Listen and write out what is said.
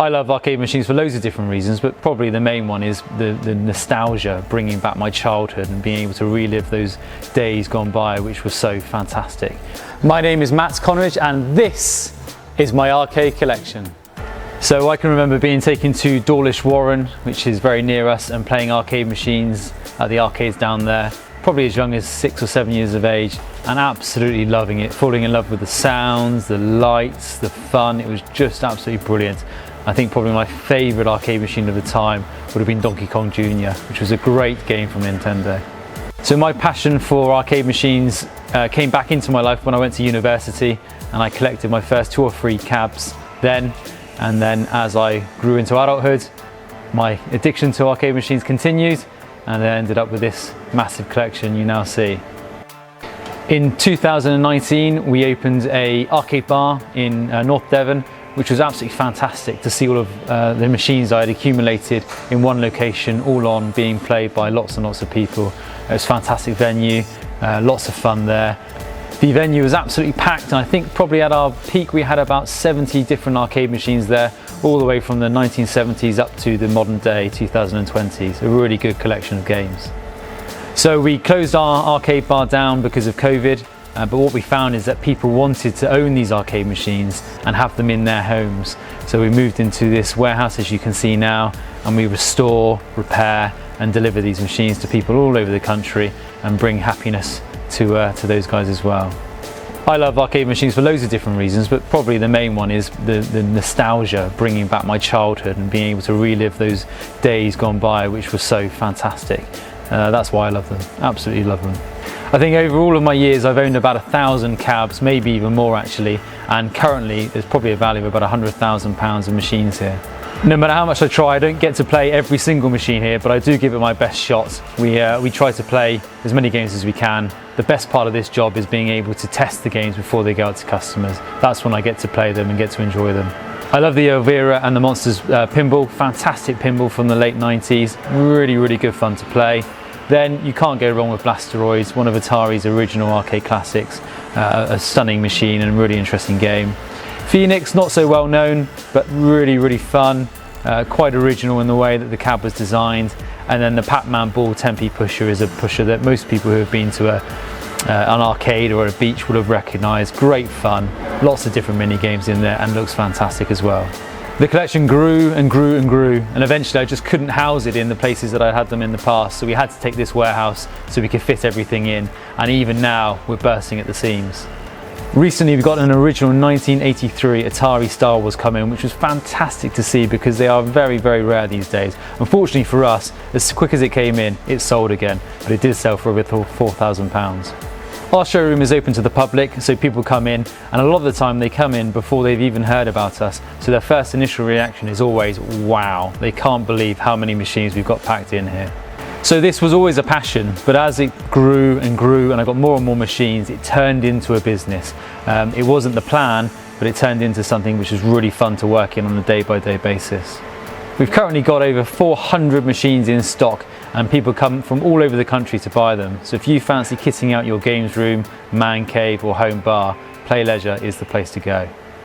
I love arcade machines for loads of different reasons, but probably the main one is the nostalgia, bringing back my childhood and being able to relive those days gone by, which was so fantastic. My name is Matt Conridge and this is my arcade collection. So I can remember being taken to Dawlish Warren, which is very near us, and playing arcade machines at the arcades down there, probably as young as 6 or 7 years of age, and absolutely loving it, falling in love with the sounds, the lights, the fun. It was just absolutely brilliant. I think probably my favourite arcade machine of the time would have been Donkey Kong Jr., which was a great game from Nintendo. So my passion for arcade machines came back into my life when I went to university, and I collected my first 2 or 3 cabs then. And then as I grew into adulthood, my addiction to arcade machines continued, and I ended up with this massive collection you now see. In 2019, we opened an arcade bar in North Devon, which was absolutely fantastic to see all of the machines I had accumulated in one location, all on being played by lots and lots of people. It was a fantastic venue, lots of fun there. The venue was absolutely packed, and I think probably at our peak we had about 70 different arcade machines there, all the way from the 1970s up to the modern day 2020s. A really good collection of games. So we closed our arcade bar down because of COVID. But what we found is that people wanted to own these arcade machines and have them in their homes. So we moved into this warehouse, as you can see now, and we restore, repair and deliver these machines to people all over the country and bring happiness to those guys as well. I love arcade machines for loads of different reasons, but probably the main one is the nostalgia, bringing back my childhood and being able to relive those days gone by, which was so fantastic. That's why I love them, absolutely love them. I think over all of my years I've owned about 1,000 cabs, maybe even more actually, and currently there's probably a value of about £100,000 of machines here. No matter how much I try, I don't get to play every single machine here, but I do give it my best shot. We try to play as many games as we can. The best part of this job is being able to test the games before they go out to customers. That's when I get to play them and get to enjoy them. I love the Elvira and the Monsters pinball, fantastic pinball from the late 90s, really good fun to play. Then you can't go wrong with Blasteroids, one of Atari's original arcade classics, a stunning machine and a really interesting game. Phoenix, not so well known, but really fun, quite original in the way that the cab was designed. And then the Pac-Man Ball 10p pusher is a pusher that most people who have been to an arcade or a beach would have recognised. Great fun, lots of different mini games in there, and looks fantastic as well. The collection grew and grew, and eventually I just couldn't house it in the places that I had them in the past, so we had to take this warehouse so we could fit everything in, and even now we're bursting at the seams. Recently we got an original 1983 Atari Star Wars come in, which was fantastic to see because they are very rare these days. Unfortunately for us, as quick as it came in, it sold again, but it did sell for over £4,000. Our showroom is open to the public, so people come in, and a lot of the time they come in before they've even heard about us, so their first initial reaction is always, wow, they can't believe how many machines we've got packed in here. So this was always a passion, but as it grew and I got more and more machines, it turned into a business. It wasn't the plan, but it turned into something which is really fun to work in on a day-by-day basis. We've currently got over 400 machines in stock, and people come from all over the country to buy them. So if you fancy kitting out your games room, man cave or home bar, Play Leisure is the place to go.